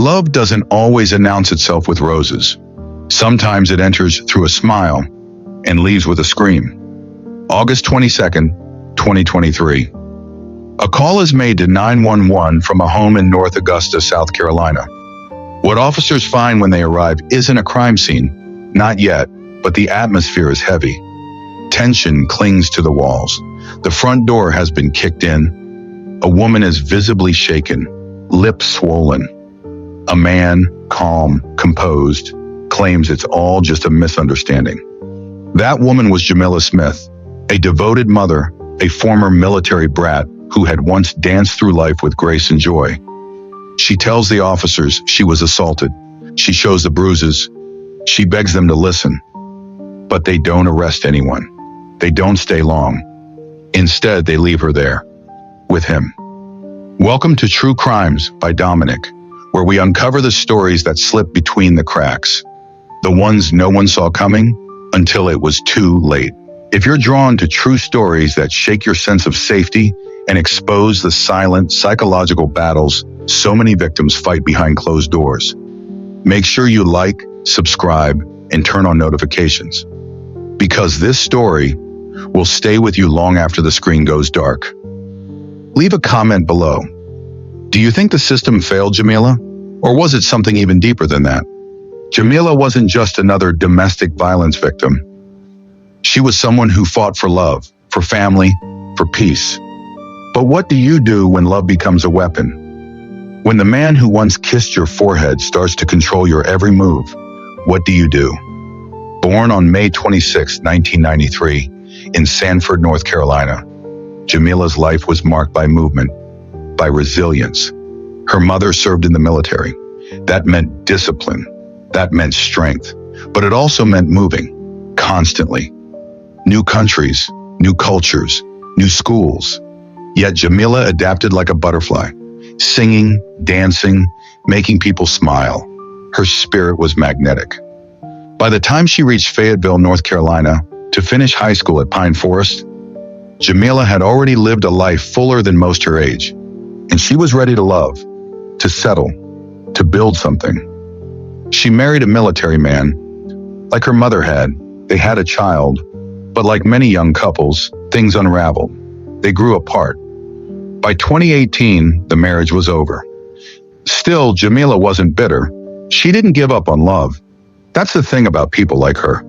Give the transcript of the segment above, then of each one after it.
love doesn't always announce itself with roses. Sometimes it enters through a smile and leaves with a scream. August 22nd, 2023. A call is made to 911 from a home in North Augusta, South Carolina. What officers find when they arrive isn't a crime scene, not yet, but the atmosphere is heavy. Tension clings to the walls. The front door has been kicked in. A woman is visibly shaken, lips swollen. A man, calm, composed, claims it's all just a misunderstanding. That woman was Jamila Smith, a devoted mother, a former military brat who had once danced through life with grace and joy. She tells the officers she was assaulted. She shows the bruises. She begs them to listen. But they don't arrest anyone. They don't stay long. Instead, they leave her there, with him. Welcome to True Crimes by Dominic, where we uncover the stories that slip between the cracks, the ones no one saw coming until it was too late. If you're drawn to true stories that shake your sense of safety and expose the silent psychological battles so many victims fight behind closed doors, make sure you like, subscribe, and turn on notifications. Because this story will stay with you long after the screen goes dark. Leave a comment below. Do you think the system failed Jamila? Or was it something even deeper than that? Jamila wasn't just another domestic violence victim. She was someone who fought for love, for family, for peace. But what do you do when love becomes a weapon? When the man who once kissed your forehead starts to control your every move, what do you do? Born on May 26, 1993, in Sanford, North Carolina, Jamila's life was marked by movement, by resilience. Her mother served in the military. That meant discipline. That meant strength. But it also meant moving, constantly. New countries, new cultures, new schools. Yet Jamila adapted like a butterfly, singing, dancing, making people smile. Her spirit was magnetic. By the time she reached Fayetteville, North Carolina, to finish high school at Pine Forest, Jamila had already lived a life fuller than most her age, and she was ready to love, to settle, to build something. She married a military man. Like her mother had, they had a child, but like many young couples, things unraveled. They grew apart. By 2018, the marriage was over. Still, Jamila wasn't bitter. She didn't give up on love. That's the thing about people like her.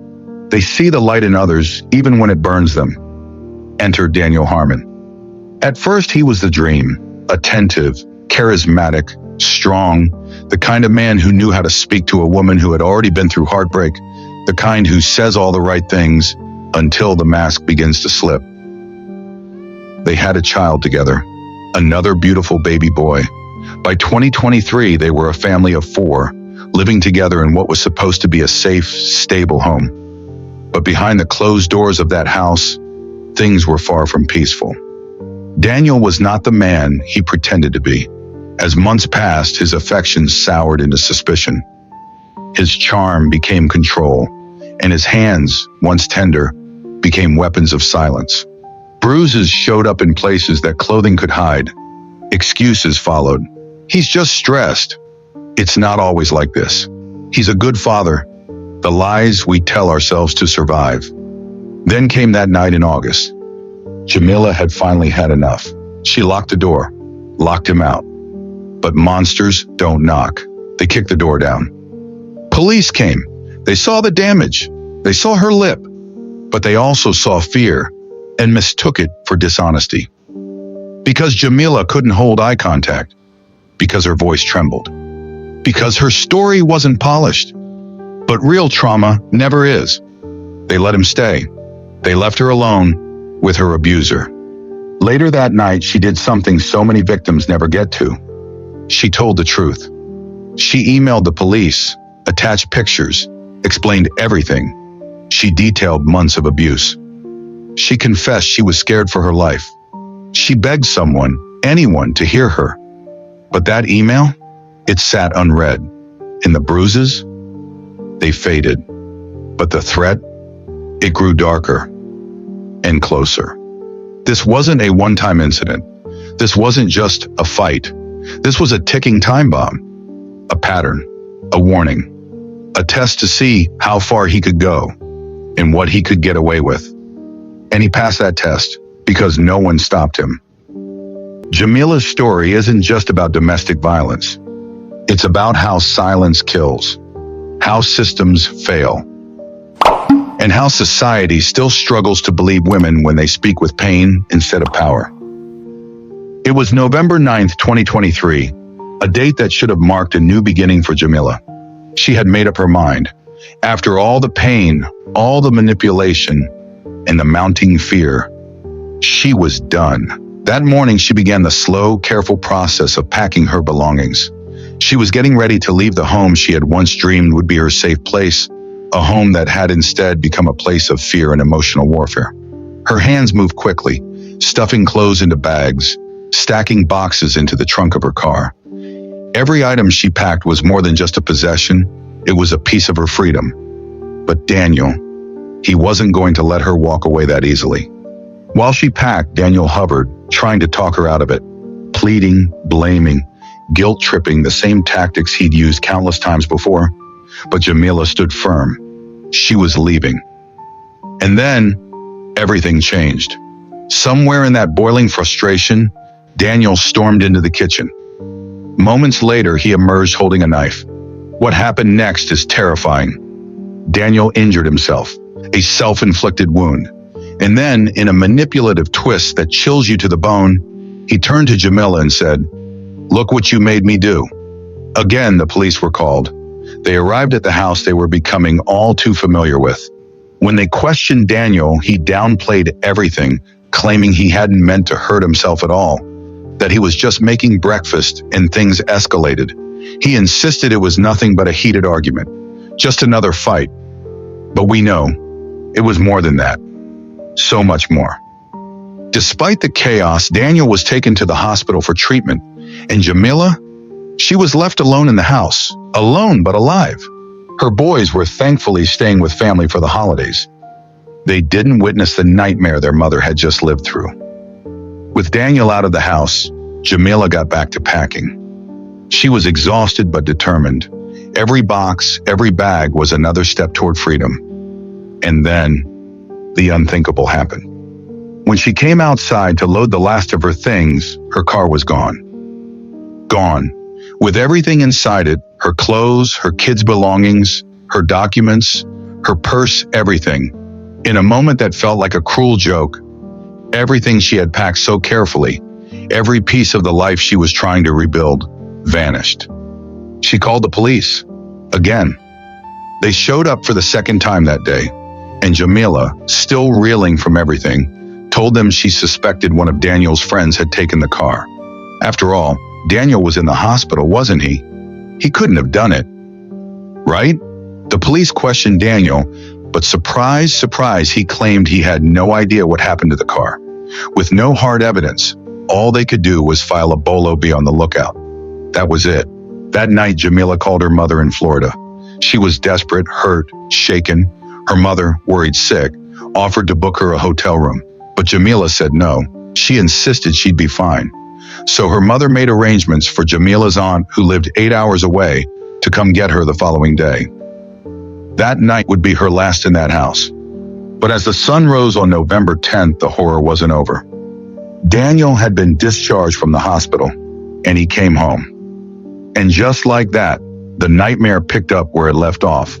They see the light in others, even when it burns them. Enter Daniel Harmon. At first, he was the dream, attentive, charismatic, strong, the kind of man who knew how to speak to a woman who had already been through heartbreak, the kind who says all the right things until the mask begins to slip. They had a child together, another beautiful baby boy. By 2023, they were a family of 4, living together in what was supposed to be a safe, stable home. But behind the closed doors of that house, things were far from peaceful. Daniel was not the man he pretended to be. As months passed, his affections soured into suspicion. His charm became control, and his hands, once tender, became weapons of silence. Bruises showed up in places that clothing could hide. Excuses followed. He's just stressed. It's not always like this. He's a good father. The lies we tell ourselves to survive. Then came that night in August. Jamila had finally had enough. She locked the door, locked him out. But monsters don't knock. They kicked the door down. Police came. They saw the damage. They saw her lip. But they also saw fear and mistook it for dishonesty. Because Jamila couldn't hold eye contact. Because her voice trembled. Because her story wasn't polished. But real trauma never is. They let him stay. They left her alone with her abuser. Later that night, she did something so many victims never get to. She told the truth. She emailed the police, attached pictures, explained everything. She detailed months of abuse. She confessed she was scared for her life. She begged someone, anyone, to hear her. But that email, it sat unread. And the bruises, they faded. But the threat, it grew darker and closer. This wasn't a one-time incident. This wasn't just a fight. This was a ticking time bomb. a pattern, a warning, a test to see how far he could go and what he could get away with. And he passed that test because no one stopped him. Jamila's story isn't just about domestic violence. It's about how silence kills, how systems fail, and how society still struggles to believe women when they speak with pain instead of power. It was November 9th, 2023, a date that should have marked a new beginning for Jamila. She had made up her mind. After all the pain, all the manipulation, and the mounting fear, she was done. That morning, she began the slow, careful process of packing her belongings. She was getting ready to leave the home she had once dreamed would be her safe place, a home that had instead become a place of fear and emotional warfare. Her hands moved quickly, stuffing clothes into bags, stacking boxes into the trunk of her car. Every item she packed was more than just a possession, it was a piece of her freedom. But Daniel, he wasn't going to let her walk away that easily. While she packed, Daniel hovered, trying to talk her out of it, pleading, blaming, guilt-tripping, the same tactics he'd used countless times before. But Jamila stood firm. She was leaving. And then, everything changed. Somewhere in that boiling frustration, Daniel stormed into the kitchen. Moments later, he emerged holding a knife. What happened next is terrifying. Daniel injured himself, a self-inflicted wound. And then, in a manipulative twist that chills you to the bone, he turned to Jamila and said, "Look what you made me do." Again, the police were called. They arrived at the house they were becoming all too familiar with. When they questioned Daniel, he downplayed everything, claiming he hadn't meant to hurt himself at all, that he was just making breakfast and things escalated. He insisted it was nothing but a heated argument, just another fight. But we know, it was more than that. So much more. Despite the chaos, Daniel was taken to the hospital for treatment, and Jamila, she was left alone in the house, alone but alive. Her boys were thankfully staying with family for the holidays. They didn't witness the nightmare their mother had just lived through. With Daniel out of the house, Jamila got back to packing. She was exhausted but determined. Every box, every bag was another step toward freedom. And then, the unthinkable happened. When she came outside to load the last of her things, her car was gone. Gone. With everything inside it, her clothes, her kids' belongings, her documents, her purse, everything. In a moment that felt like a cruel joke, everything she had packed so carefully, every piece of the life she was trying to rebuild, vanished. She called the police. Again. They showed up for the second time that day, and Jamila, still reeling from everything, told them she suspected one of Daniel's friends had taken the car. After all, Daniel was in the hospital, wasn't he? He couldn't have done it. Right? The police questioned Daniel, but surprise, surprise, he claimed he had no idea what happened to the car. With no hard evidence, all they could do was file a bolo, be on the lookout. That was it. That night, Jamila called her mother in Florida. She was desperate, hurt, shaken. Her mother, worried sick, offered to book her a hotel room, but Jamila said no. She insisted she'd be fine. So her mother made arrangements for Jamila's aunt, who lived 8 hours away, to come get her the following day. That night would be her last in that house. But as the sun rose on November 10th, the horror wasn't over. Daniel had been discharged from the hospital, and he came home. And just like that, the nightmare picked up where it left off.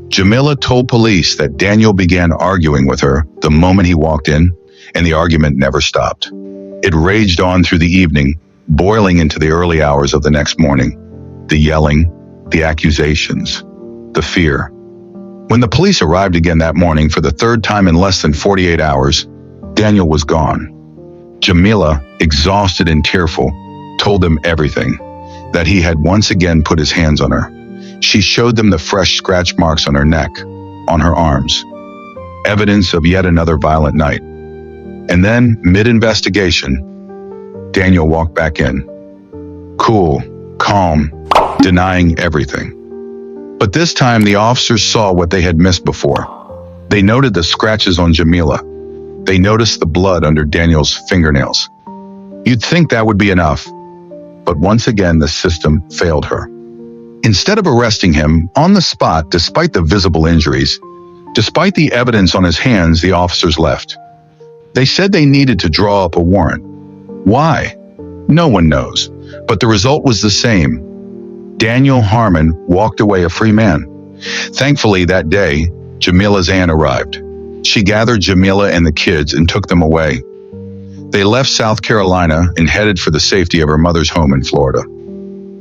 Jamila told police that Daniel began arguing with her the moment he walked in, and the argument never stopped. It raged on through the evening, boiling into the early hours of the next morning. The yelling, the accusations, the fear. When the police arrived again that morning for the third time in less than 48 hours, Daniel was gone. Jamila, exhausted and tearful, told them everything, that he had once again put his hands on her. She showed them the fresh scratch marks on her neck, on her arms, evidence of yet another violent night. And then, mid-investigation, Daniel walked back in. Cool, calm, denying everything. But this time the officers saw what they had missed before. They noted the scratches on Jamila. They noticed the blood under Daniel's fingernails. You'd think that would be enough. But once again, the system failed her. Instead of arresting him on the spot despite the visible injuries, despite the evidence on his hands, the officers left. They said they needed to draw up a warrant. Why? No one knows, but the result was the same. Daniel Harmon walked away a free man. Thankfully, that day, Jamila's aunt arrived. She gathered Jamila and the kids and took them away. They left South Carolina and headed for the safety of her mother's home in Florida.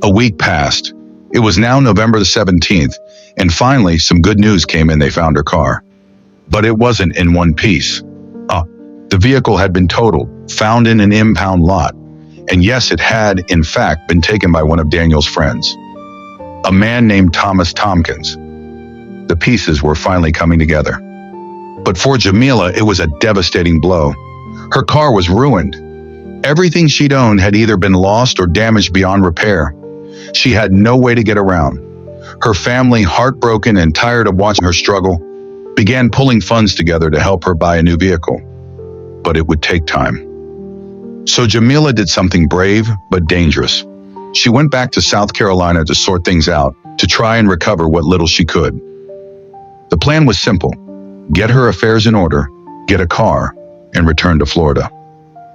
A week passed. It was now November the 17th, and finally some good news came in. They found her car. But it wasn't in one piece. The vehicle had been totaled, found in an impound lot. And yes, it had, in fact, been taken by one of Daniel's friends, a man named Thomas Tompkins. The pieces were finally coming together. But for Jamila, it was a devastating blow. Her car was ruined. Everything she'd owned had either been lost or damaged beyond repair. She had no way to get around. Her family, heartbroken and tired of watching her struggle, began pulling funds together to help her buy a new vehicle. But it would take time. So Jamila did something brave but dangerous. She went back to South Carolina to sort things out, to try and recover what little she could. The plan was simple: get her affairs in order, get a car, and return to Florida.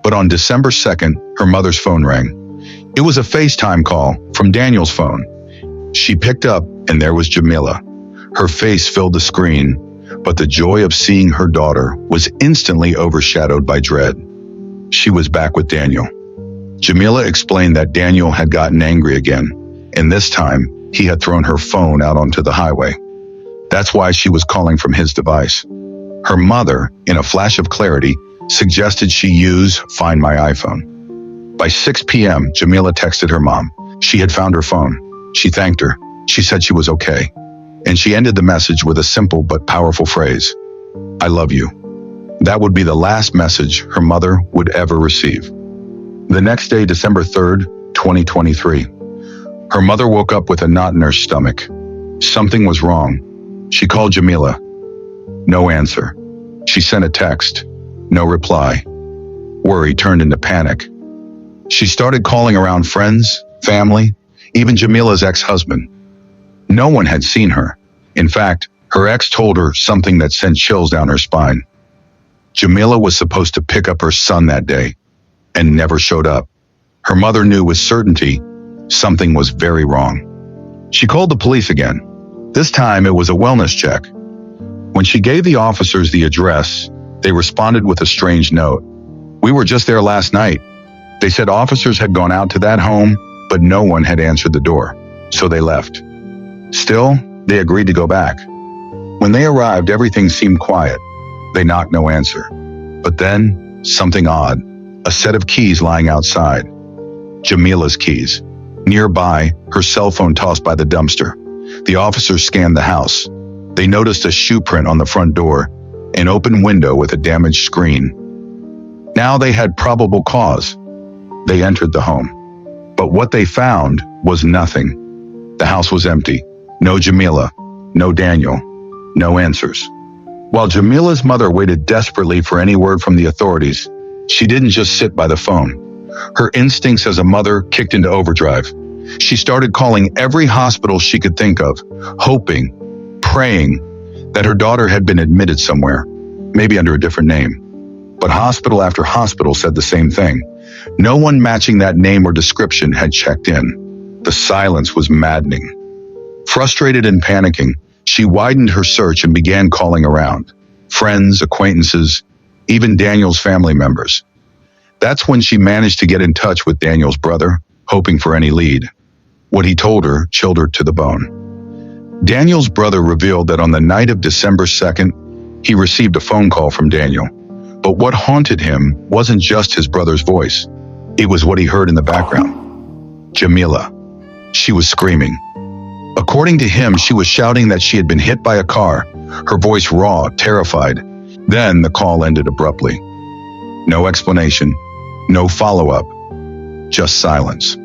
But on December 2nd, her mother's phone rang. It was a FaceTime call from Daniel's phone. She picked up, and there was Jamila. Her face filled the screen, but the joy of seeing her daughter was instantly overshadowed by dread. She was back with Daniel. Jamila explained that Daniel had gotten angry again, and this time he had thrown her phone out onto the highway. That's why she was calling from his device. Her mother, in a flash of clarity, suggested she use Find My iPhone. By 6 p.m., Jamila texted her mom. She had found her phone. She thanked her. She said she was okay. And she ended the message with a simple but powerful phrase: "I love you." That would be the last message her mother would ever receive. The next day, December 3rd, 2023, her mother woke up with a knot in her stomach. Something was wrong. She called Jamila. No answer. She sent a text. No reply. Worry turned into panic. She started calling around friends, family, even Jamila's ex-husband. No one had seen her. In fact, her ex told her something that sent chills down her spine. Jamila was supposed to pick up her son that day and never showed up. Her mother knew with certainty something was very wrong. She called the police again. This time it was a wellness check. When she gave the officers the address, they responded with a strange note. "We were just there last night." They said officers had gone out to that home, but no one had answered the door, so they left. Still, they agreed to go back. When they arrived, everything seemed quiet. They knocked, no answer. But then, something odd. A set of keys lying outside. Jamila's keys. Nearby, her cell phone tossed by the dumpster. The officers scanned the house. They noticed a shoe print on the front door, an open window with a damaged screen. Now they had probable cause. They entered the home. But what they found was nothing. The house was empty. No Jamila, no Daniel, no answers. While Jamila's mother waited desperately for any word from the authorities, she didn't just sit by the phone. Her instincts as a mother kicked into overdrive. She started calling every hospital she could think of, hoping, praying that her daughter had been admitted somewhere, maybe under a different name. But hospital after hospital said the same thing. No one matching that name or description had checked in. The silence was maddening. Frustrated and panicking, she widened her search and began calling around. Friends, acquaintances, even Daniel's family members. That's when she managed to get in touch with Daniel's brother, hoping for any lead. What he told her chilled her to the bone. Daniel's brother revealed that on the night of December 2nd, he received a phone call from Daniel. But what haunted him wasn't just his brother's voice. It was what he heard in the background. Jamila. She was screaming. According to him, she was shouting that she had been hit by a car, her voice raw, terrified. Then the call ended abruptly. No explanation, no follow-up, just silence.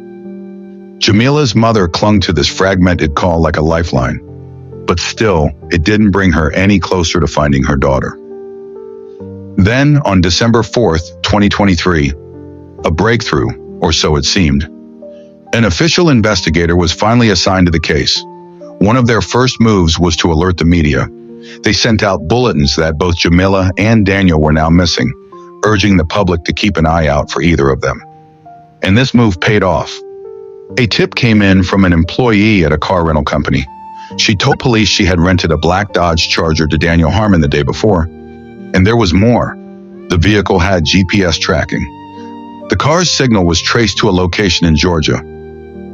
Jamila's mother clung to this fragmented call like a lifeline, but still, it didn't bring her any closer to finding her daughter. Then, on December 4th, 2023, a breakthrough, or so it seemed. An official investigator was finally assigned to the case. One of their first moves was to alert the media. They sent out bulletins that both Jamila and Daniel were now missing, urging the public to keep an eye out for either of them. And this move paid off. A tip came in from an employee at a car rental company. She told police she had rented a black Dodge Charger to Daniel Harmon the day before. And there was more. The vehicle had GPS tracking. The car's signal was traced to a location in Georgia.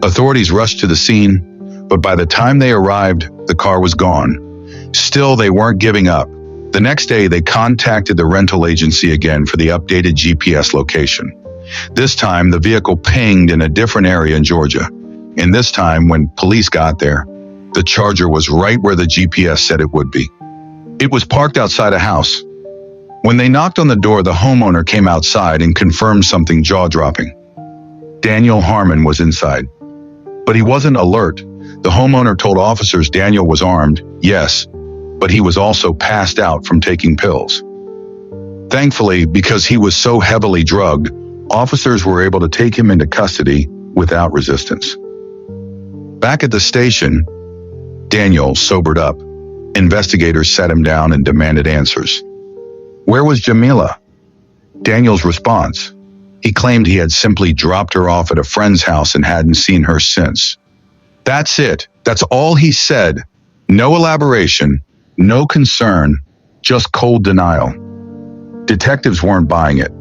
Authorities rushed to the scene, but by the time they arrived, the car was gone. Still, they weren't giving up. The next day, they contacted the rental agency again for the updated GPS location. This time, the vehicle pinged in a different area in Georgia. And this time, when police got there, the Charger was right where the GPS said it would be. It was parked outside a house. When they knocked on the door, the homeowner came outside and confirmed something jaw-dropping. Daniel Harmon was inside. But he wasn't alert. The homeowner told officers Daniel was armed, yes, but he was also passed out from taking pills. Thankfully, because he was so heavily drugged, officers were able to take him into custody without resistance. Back at the station, Daniel sobered up. Investigators sat him down and demanded answers. Where was Jamila? Daniel's response: he claimed he had simply dropped her off at a friend's house and hadn't seen her since. That's it. That's all he said. No elaboration, no concern, just cold denial. Detectives weren't buying it,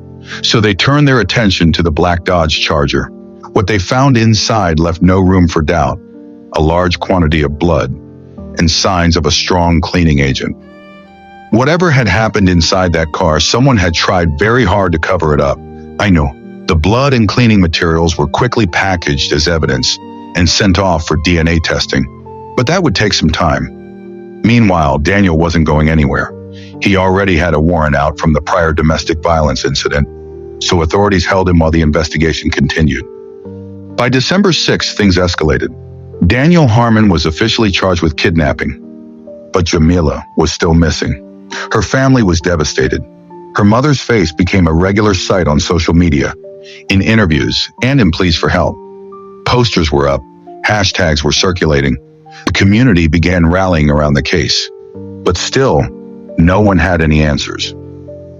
so they turned their attention to the black Dodge Charger. What they found inside left no room for doubt: a large quantity of blood and signs of a strong cleaning agent. Whatever had happened inside that car, someone had tried very hard to cover it up. I know. The blood and cleaning materials were quickly packaged as evidence and sent off for DNA testing, but that would take some time. Meanwhile, Daniel wasn't going anywhere. He already had a warrant out from the prior domestic violence incident, so authorities held him while the investigation continued. By December 6th, things escalated. Daniel Harmon was officially charged with kidnapping, but Jamila was still missing. Her family was devastated. Her mother's face became a regular sight on social media, in interviews, and in pleas for help. Posters were up, hashtags were circulating. The community began rallying around the case. But still, no one had any answers.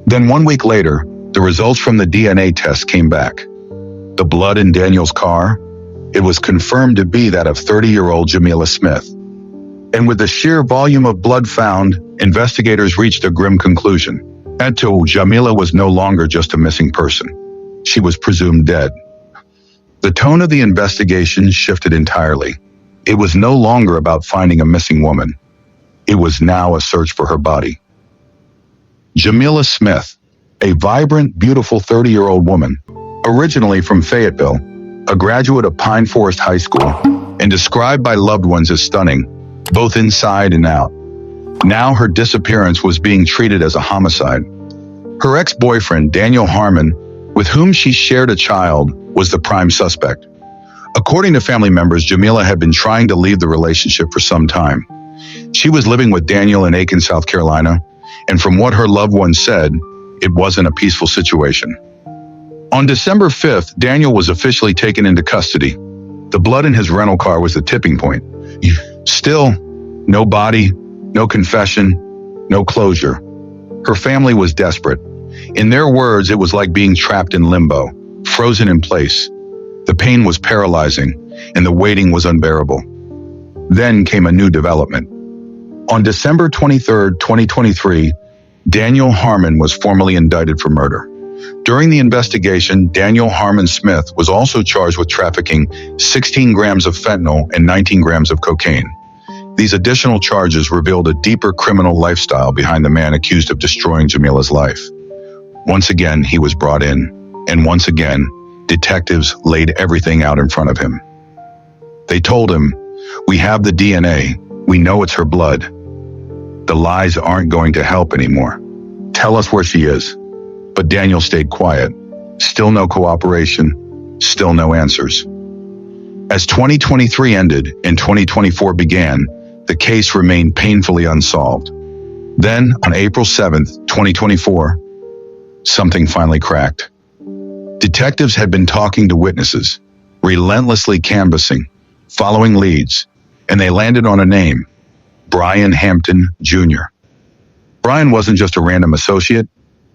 Then 1 week later, the results from the DNA test came back. The blood in Daniel's car, it was confirmed to be that of 30-year-old Jamila Smith. And with the sheer volume of blood found, investigators reached a grim conclusion. Jamila was no longer just a missing person. She was presumed dead. The tone of the investigation shifted entirely. It was no longer about finding a missing woman. It was now a search for her body. Jamila Smith, a vibrant, beautiful 30-year-old woman, originally from Fayetteville, a graduate of Pine Forest High School, and described by loved ones as stunning, both inside and out. Now her disappearance was being treated as a homicide. Her ex-boyfriend, Daniel Harmon, with whom she shared a child, was the prime suspect. According to family members, Jamila had been trying to leave the relationship for some time. She was living with Daniel in Aiken, South Carolina, and from what her loved ones said, it wasn't a peaceful situation. On December 5th, Daniel was officially taken into custody. The blood in his rental car was the tipping point. Still, no body, no confession, no closure. Her family was desperate. In their words, it was like being trapped in limbo, frozen in place. The pain was paralyzing, and the waiting was unbearable. Then came a new development. On December 23, 2023, Daniel Harmon was formally indicted for murder. During the investigation, Daniel Harmon Smith was also charged with trafficking 16 grams of fentanyl and 19 grams of cocaine. These additional charges revealed a deeper criminal lifestyle behind the man accused of destroying Jamila's life. Once again, he was brought in, and once again, detectives laid everything out in front of him. They told him, "We have the DNA. We know it's her blood. The lies aren't going to help anymore. Tell us where she is." But Daniel stayed quiet. Still no cooperation. Still no answers. As 2023 ended and 2024 began, the case remained painfully unsolved. Then, on April 7th, 2024, something finally cracked. Detectives had been talking to witnesses. relentlessly canvassing, following leads, and they landed on a name: Brian Hampton Jr. Brian wasn't just a random associate,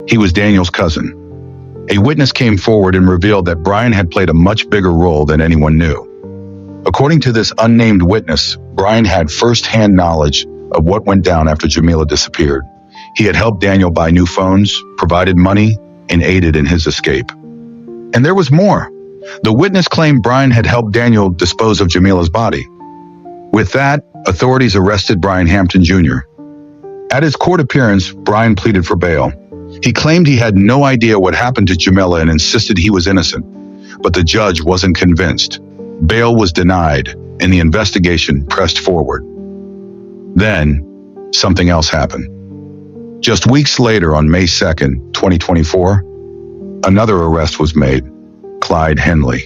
he was Daniel's cousin. A witness came forward and revealed that Brian had played a much bigger role than anyone knew. According to this unnamed witness, Brian had first-hand knowledge of what went down after Jamila disappeared. He had helped Daniel buy new phones, provided money, and aided in his escape. And there was more. The witness claimed Brian had helped Daniel dispose of Jamila's body. With that, authorities arrested Brian Hampton Jr. At his court appearance, Brian pleaded for bail. He claimed he had no idea what happened to Jamila and insisted he was innocent, but the judge wasn't convinced. Bail was denied, and the investigation pressed forward. Then, something else happened. Just weeks later, on May 2nd, 2024, another arrest was made: Clyde Henley.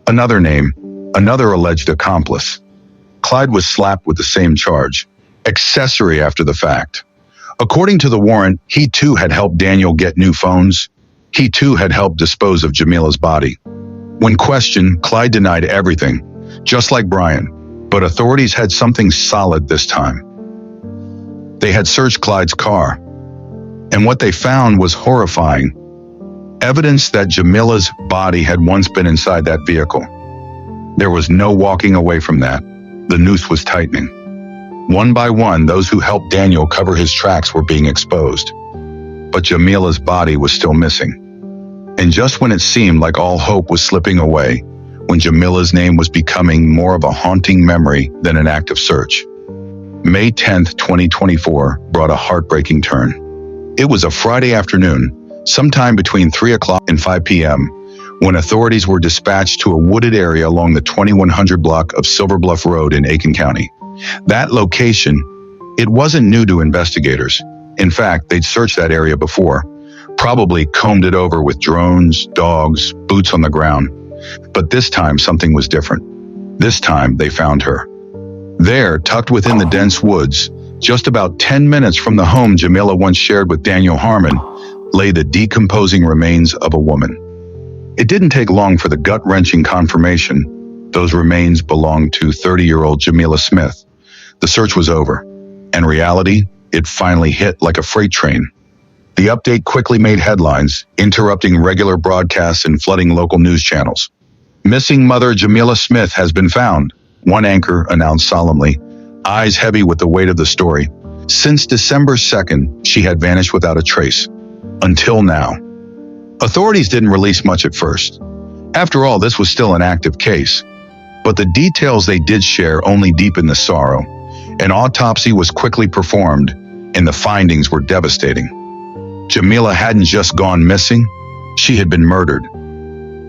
Another name, another alleged accomplice. Clyde was slapped with the same charge: accessory after the fact. According to the warrant, he too had helped Daniel get new phones. He too had helped dispose of Jamila's body. When questioned, Clyde denied everything, just like Brian, but authorities had something solid this time. They had searched Clyde's car, and what they found was horrifying: evidence that Jamila's body had once been inside that vehicle. There was no walking away from that. The noose was tightening. One by one, those who helped Daniel cover his tracks were being exposed. But Jamila's body was still missing. And just when it seemed like all hope was slipping away, when Jamila's name was becoming more of a haunting memory than an active search, May 10th, 2024 brought a heartbreaking turn. It was a Friday afternoon, sometime between 3 o'clock and 5 p.m., when authorities were dispatched to a wooded area along the 2100 block of Silver Bluff Road in Aiken County. That location, it wasn't new to investigators. In fact, they'd searched that area before, probably combed it over with drones, dogs, boots on the ground. But this time, something was different. This time, they found her. There, tucked within the dense woods, just about 10 minutes from the home Jamila once shared with Daniel Harmon, lay the decomposing remains of a woman. It didn't take long for the gut-wrenching confirmation those remains belonged to 30-year-old Jamila Smith. The search was over, and reality, it finally hit like a freight train. The update quickly made headlines, interrupting regular broadcasts and flooding local news channels. Missing mother Jamila Smith has been found, one anchor announced solemnly, eyes heavy with the weight of the story. Since December 2nd, she had vanished without a trace. Until now. Authorities didn't release much at first. After all, this was still an active case. But the details they did share only deepened the sorrow. An autopsy was quickly performed, and the findings were devastating. Jamila hadn't just gone missing, she had been murdered.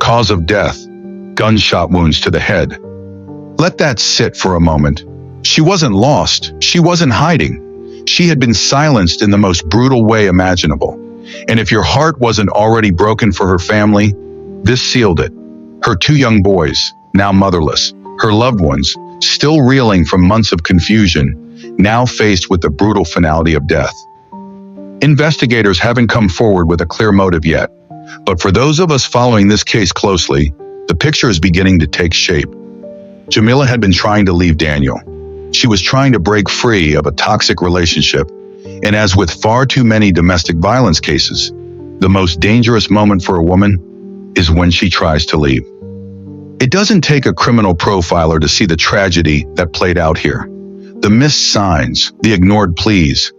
Cause of death: gunshot wounds to the head. Let that sit for a moment. She wasn't lost, she wasn't hiding. She had been silenced in the most brutal way imaginable. And if your heart wasn't already broken for her family, this sealed it. Her 2 young boys, now motherless, her loved ones, still reeling from months of confusion, now faced with the brutal finality of death. Investigators haven't come forward with a clear motive yet, but for those of us following this case closely, the picture is beginning to take shape. Jamila had been trying to leave Daniel. She was trying to break free of a toxic relationship, and as with far too many domestic violence cases, the most dangerous moment for a woman is when she tries to leave. It doesn't take a criminal profiler to see the tragedy that played out here. The missed signs, the ignored pleas.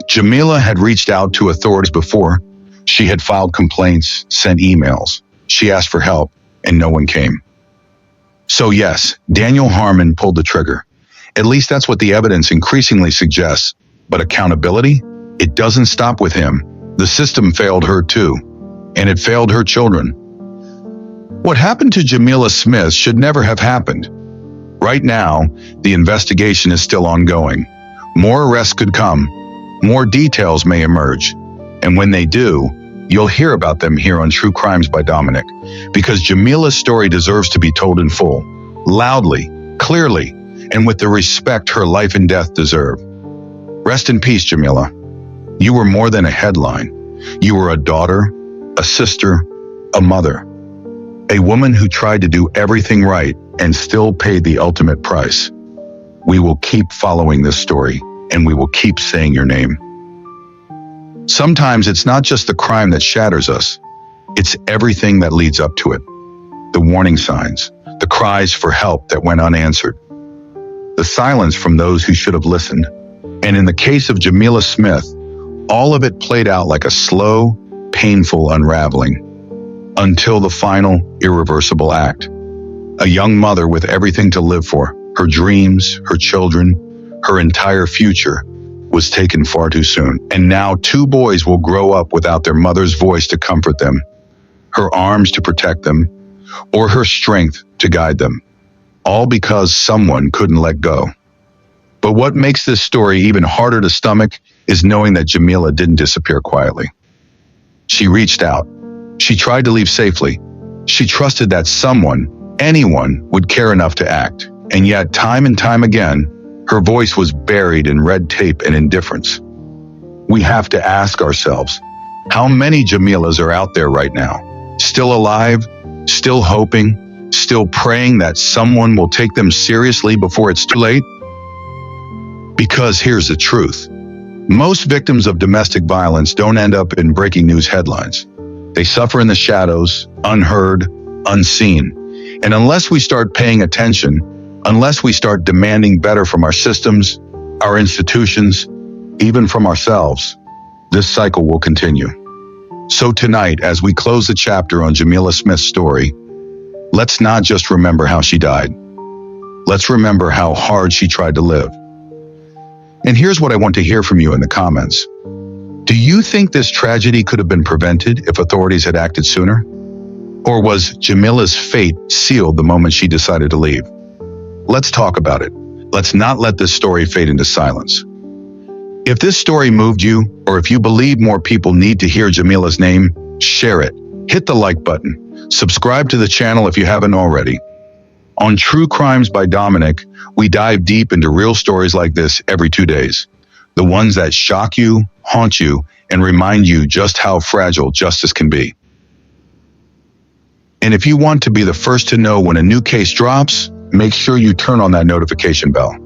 Jamila had reached out to authorities before. She had filed complaints, sent emails. She asked for help, and no one came. So yes, Daniel Harmon pulled the trigger. At least that's what the evidence increasingly suggests. But accountability? It doesn't stop with him. The system failed her too, and it failed her children. What happened to Jamila Smith should never have happened. Right now, the investigation is still ongoing. More arrests could come. More details may emerge. And when they do, you'll hear about them here on True Crimes by Dominic, because Jamila's story deserves to be told in full, loudly, clearly, and with the respect her life and death deserve. Rest in peace, Jamila. You were more than a headline. You were a daughter, a sister, a mother. A woman who tried to do everything right and still paid the ultimate price. We will keep following this story, and we will keep saying your name. Sometimes it's not just the crime that shatters us, it's everything that leads up to it. The warning signs, the cries for help that went unanswered, the silence from those who should have listened. And in the case of Jamila Smith, all of it played out like a slow, painful unraveling, until the final, irreversible act. A young mother with everything to live for, her dreams, her children, her entire future, was taken far too soon. And now 2 boys will grow up without their mother's voice to comfort them, her arms to protect them, or her strength to guide them, all because someone couldn't let go. But what makes this story even harder to stomach is knowing that Jamila didn't disappear quietly. She reached out. She tried to leave safely. She trusted that someone, anyone, would care enough to act. And yet, time and time again, her voice was buried in red tape and indifference. We have to ask ourselves, how many Jamilas are out there right now? Still alive, still hoping, still praying that someone will take them seriously before it's too late? Because here's the truth. Most victims of domestic violence don't end up in breaking news headlines. They suffer in the shadows, unheard, unseen. And unless we start paying attention, unless we start demanding better from our systems, our institutions, even from ourselves, this cycle will continue. So tonight, as we close the chapter on Jamila Smith's story, let's not just remember how she died. Let's remember how hard she tried to live. And here's what I want to hear from you in the comments. Do you think this tragedy could have been prevented if authorities had acted sooner? Or was Jamila's fate sealed the moment she decided to leave? Let's talk about it. Let's not let this story fade into silence. If this story moved you, or if you believe more people need to hear Jamila's name, share it. Hit the like button. Subscribe to the channel if you haven't already. On True Crimes by Dominic, we dive deep into real stories like this every 2 days. The ones that shock you, haunt you, and remind you just how fragile justice can be. And if you want to be the first to know when a new case drops, make sure you turn on that notification bell.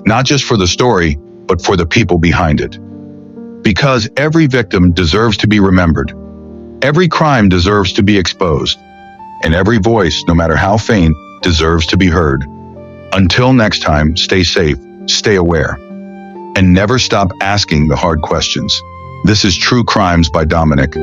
Not just for the story, but for the people behind it. Because every victim deserves to be remembered. Every crime deserves to be exposed. And every voice, no matter how faint, deserves to be heard. Until next time, stay safe, stay aware, and never stop asking the hard questions. This is True Crimes by Dominic.